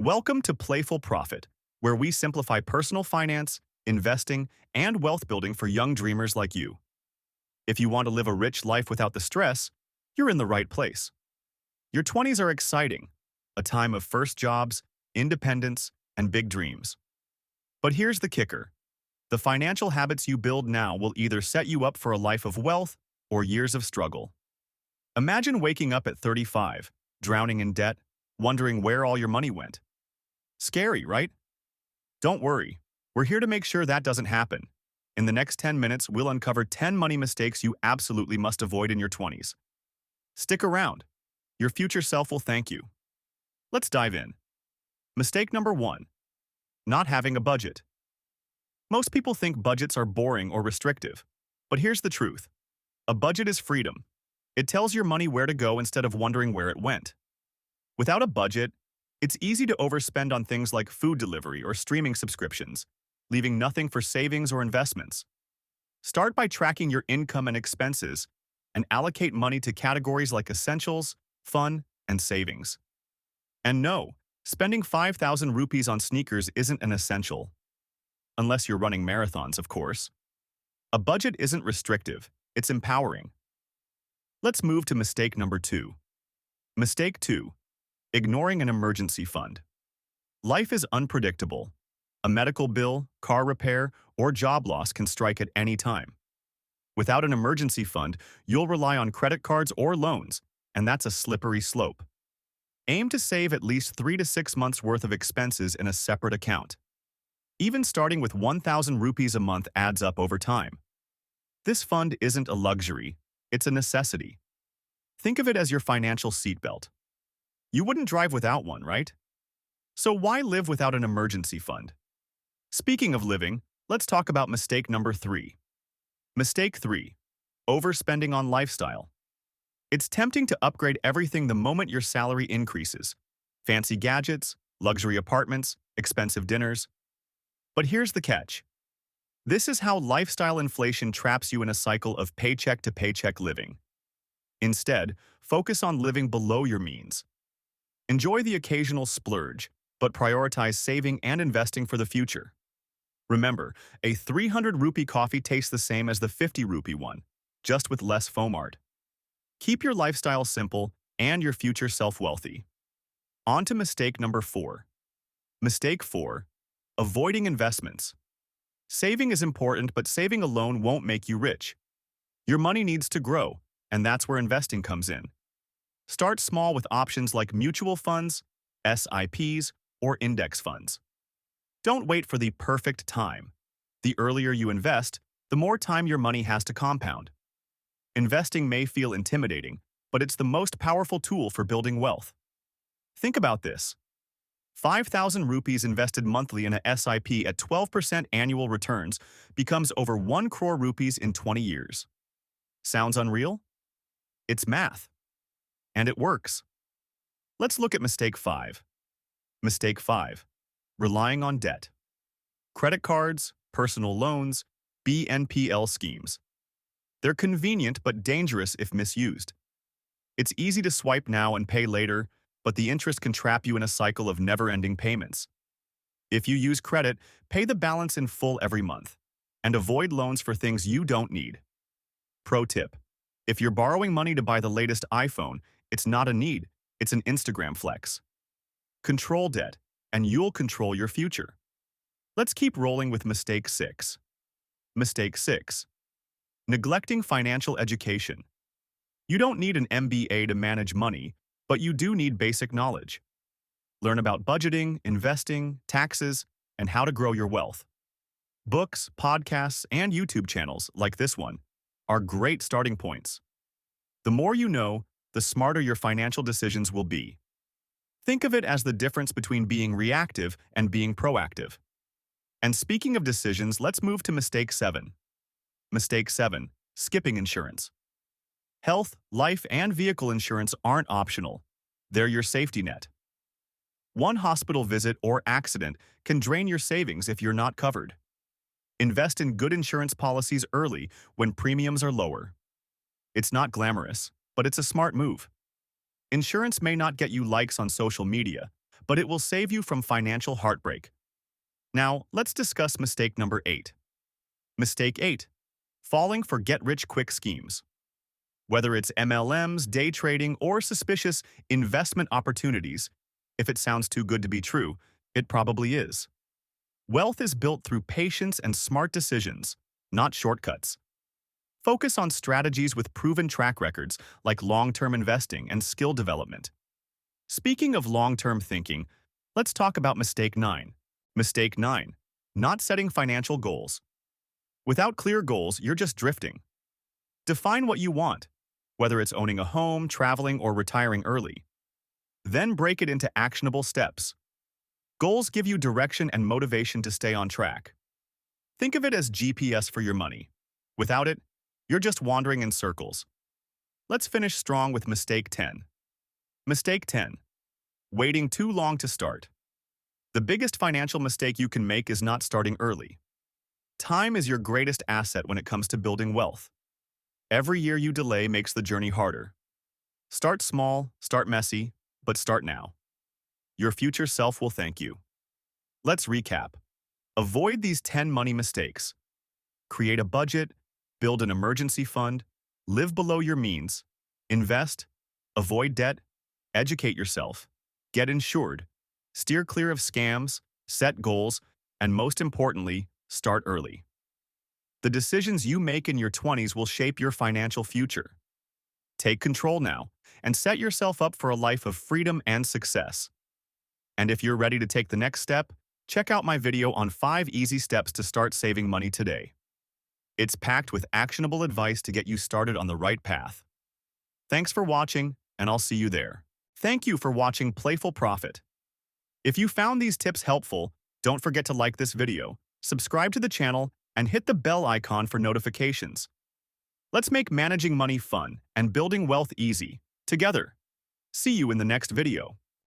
Welcome to Playful Profit, where we simplify personal finance, investing, and wealth building for young dreamers like you. If you want to live a rich life without the stress, you're in the right place. Your 20s are exciting, a time of first jobs, independence, and big dreams. But here's the kicker. The financial habits you build now will either set you up for a life of wealth or years of struggle. Imagine waking up at 35, drowning in debt, wondering where all your money went. Scary, right? Don't worry. We're here to make sure that doesn't happen. In the next 10 minutes, we'll uncover 10 money mistakes you absolutely must avoid in your 20s. Stick around. Your future self will thank you. Let's dive in. Mistake number 1. Not having a budget. Most people think budgets are boring or restrictive. But here's the truth. A budget is freedom. It tells your money where to go instead of wondering where it went. Without a budget, it's easy to overspend on things like food delivery or streaming subscriptions, leaving nothing for savings or investments. Start by tracking your income and expenses and allocate money to categories like essentials, fun, and savings. And no, spending 5,000 rupees on sneakers isn't an essential. Unless you're running marathons, of course. A budget isn't restrictive, it's empowering. Let's move to mistake number 2. Mistake 2. Ignoring an emergency fund. Life is unpredictable. A medical bill, car repair, or job loss can strike at any time. Without an emergency fund, you'll rely on credit cards or loans, and that's a slippery slope. Aim to save at least 3 to 6 months' worth of expenses in a separate account. Even starting with 1,000 rupees a month adds up over time. This fund isn't a luxury, it's a necessity. Think of it as your financial seatbelt. You wouldn't drive without one, right? So why live without an emergency fund? Speaking of living, let's talk about mistake number 3. Mistake 3. Overspending on lifestyle. It's tempting to upgrade everything the moment your salary increases. Fancy gadgets, luxury apartments, expensive dinners. But here's the catch. This is how lifestyle inflation traps you in a cycle of paycheck-to-paycheck living. Instead, focus on living below your means. Enjoy the occasional splurge, but prioritize saving and investing for the future. Remember, a 300 rupee coffee tastes the same as the 50 rupee one, just with less foam art. Keep your lifestyle simple and your future self wealthy. On to mistake number 4. Mistake 4. Avoiding investments. Saving is important, but saving alone won't make you rich. Your money needs to grow, and that's where investing comes in. Start small with options like mutual funds, SIPs, or index funds. Don't wait for the perfect time. The earlier you invest, the more time your money has to compound. Investing may feel intimidating, but it's the most powerful tool for building wealth. Think about this. 5,000 rupees invested monthly in a SIP at 12% annual returns becomes over 1 crore rupees in 20 years. Sounds unreal? It's math. And it works. Let's look at mistake 5. Mistake 5. Relying on debt. Credit cards, personal loans, BNPL schemes. They're convenient but dangerous if misused. It's easy to swipe now and pay later, but the interest can trap you in a cycle of never-ending payments. If you use credit, pay the balance in full every month, and avoid loans for things you don't need. Pro tip: if you're borrowing money to buy the latest iPhone, it's not a need, it's an Instagram flex. Control debt, and you'll control your future. Let's keep rolling with mistake 6. Mistake 6. Neglecting financial education. You don't need an MBA to manage money, but you do need basic knowledge. Learn about budgeting, investing, taxes, and how to grow your wealth. Books, podcasts, and YouTube channels, like this one, are great starting points. The more you know, the smarter your financial decisions will be. Think of it as the difference between being reactive and being proactive. And speaking of decisions, let's move to mistake 7. Mistake 7. Skipping insurance. Health, life, and vehicle insurance aren't optional. They're your safety net. One hospital visit or accident can drain your savings if you're not covered. Invest in good insurance policies early when premiums are lower. It's not glamorous, but it's a smart move. Insurance may not get you likes on social media, but it will save you from financial heartbreak. Now, let's discuss mistake number 8. Mistake 8. Falling for get-rich-quick schemes. Whether it's MLMs, day trading, or suspicious investment opportunities, if it sounds too good to be true, it probably is. Wealth is built through patience and smart decisions, not shortcuts. Focus on strategies with proven track records like long-term investing and skill development. Speaking of long-term thinking, let's talk about mistake 9. Mistake 9. Not setting financial goals. Without clear goals, you're just drifting. Define what you want, whether it's owning a home, traveling, or retiring early. Then break it into actionable steps. Goals give you direction and motivation to stay on track. Think of it as GPS for your money. Without it, you're just wandering in circles. Let's finish strong with mistake 10. Mistake 10. Waiting too long to start. The biggest financial mistake you can make is not starting early. Time is your greatest asset when it comes to building wealth. Every year you delay makes the journey harder. Start small, start messy, but start now. Your future self will thank you. Let's recap. Avoid these 10 money mistakes. Create a budget, build an emergency fund, live below your means, invest, avoid debt, educate yourself, get insured, steer clear of scams, set goals, and most importantly, start early. The decisions you make in your 20s will shape your financial future. Take control now and set yourself up for a life of freedom and success. And if you're ready to take the next step, check out my video on 5 easy steps to start saving money today. It's packed with actionable advice to get you started on the right path. Thanks for watching, and I'll see you there. Thank you for watching Playful Profit. If you found these tips helpful, don't forget to like this video, subscribe to the channel, and hit the bell icon for notifications. Let's make managing money fun and building wealth easy, together. See you in the next video.